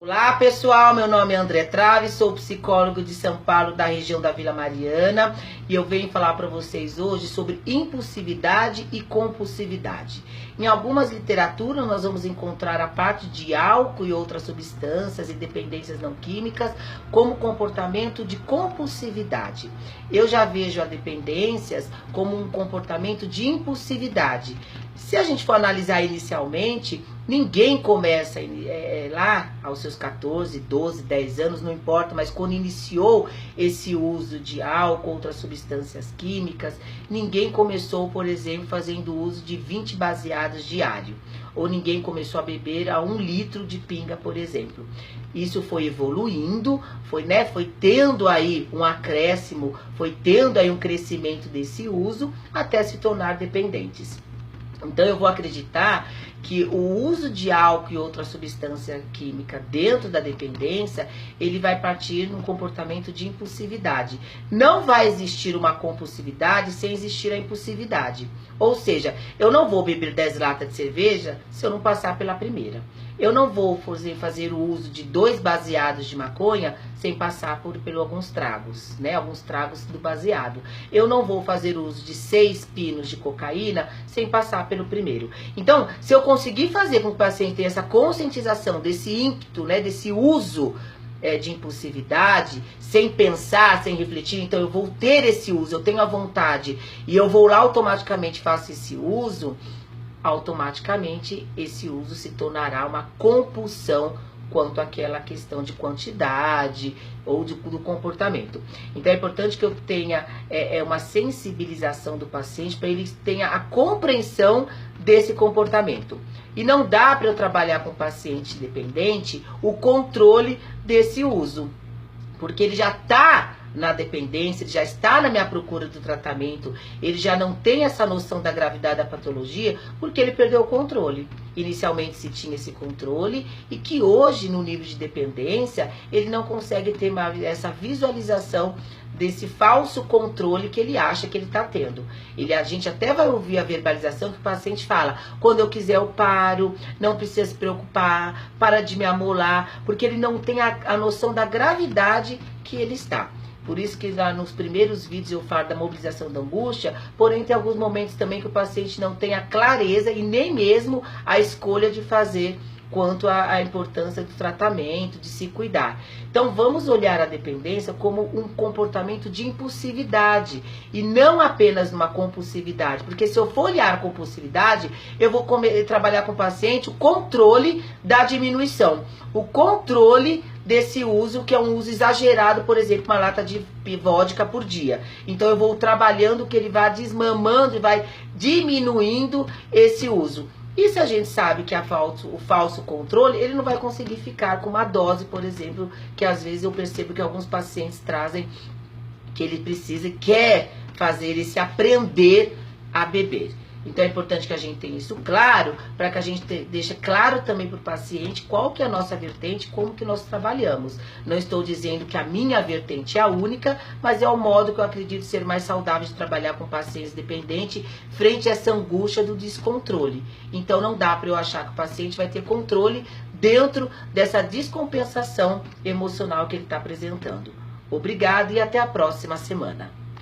Olá pessoal, meu nome é André Traves, sou psicólogo de São Paulo, da região da Vila Mariana, e eu venho falar para vocês hoje sobre impulsividade e compulsividade. Em algumas literaturas nós vamos encontrar a parte de álcool e outras substâncias e dependências não químicas como comportamento de compulsividade. Eu já vejo a dependências como um comportamento de impulsividade. Se a gente for analisar inicialmente, ninguém começa lá aos seus 14, 12, 10 anos, não importa, mas quando iniciou esse uso de álcool, outras substâncias químicas, ninguém começou, por exemplo, fazendo uso de 20 baseados diário. Ou ninguém começou a beber a 1 litro de pinga, por exemplo. Isso foi evoluindo, foi tendo aí um acréscimo, foi tendo aí um crescimento desse uso, até se tornar dependentes. Então eu vou acreditar que o uso de álcool e outra substância química dentro da dependência, ele vai partir num comportamento de impulsividade. Não vai existir uma compulsividade sem existir a impulsividade. Ou seja, eu não vou beber 10 latas de cerveja se eu não passar pela primeira. Eu não vou fazer o uso de 2 baseados de maconha sem passar por alguns tragos, né? Alguns tragos do baseado. Eu não vou fazer uso de 6 pinos de cocaína sem passar pelo primeiro. Então, se eu conseguir fazer com que o paciente tenha essa conscientização desse ímpeto, né? Desse uso de impulsividade, sem pensar, sem refletir, então eu vou ter esse uso, eu tenho a vontade e eu vou lá automaticamente faço esse uso, automaticamente esse uso se tornará uma compulsão quanto àquela questão de quantidade ou do comportamento. Então é importante que eu tenha uma sensibilização do paciente para ele tenha a compreensão desse comportamento. E não dá para eu trabalhar com o paciente dependente o controle desse uso, porque ele já está na dependência, ele já está na minha procura do tratamento, ele já não tem essa noção da gravidade da patologia, porque ele perdeu o controle. Inicialmente se tinha esse controle e que hoje no nível de dependência ele não consegue ter essa visualização desse falso controle que ele acha que ele está tendo. A gente até vai ouvir a verbalização que o paciente fala: quando eu quiser eu paro, não precisa se preocupar, para de me amolar, porque ele não tem a noção da gravidade que ele está. Por isso que lá nos primeiros vídeos eu falo da mobilização da angústia, porém tem alguns momentos também que o paciente não tem a clareza e nem mesmo a escolha de fazer quanto à importância do tratamento, de se cuidar. Então vamos olhar a dependência como um comportamento de impulsividade e não apenas uma compulsividade, porque se eu for olhar a compulsividade, eu vou trabalhar com o paciente o controle da diminuição, o controle desse uso, que é um uso exagerado, por exemplo, uma lata de vodka por dia. Então eu vou trabalhando que ele vai desmamando e vai diminuindo esse uso. E se a gente sabe que o falso controle, ele não vai conseguir ficar com uma dose, por exemplo, que às vezes eu percebo que alguns pacientes trazem, que ele precisa e quer fazer esse aprender a beber. Então é importante que a gente tenha isso claro, para que a gente deixe claro também para o paciente qual que é a nossa vertente, como que nós trabalhamos. Não estou dizendo que a minha vertente é a única, mas é o modo que eu acredito ser mais saudável de trabalhar com pacientes dependentes frente a essa angústia do descontrole. Então não dá para eu achar que o paciente vai ter controle dentro dessa descompensação emocional que ele está apresentando. Obrigado e até a próxima semana.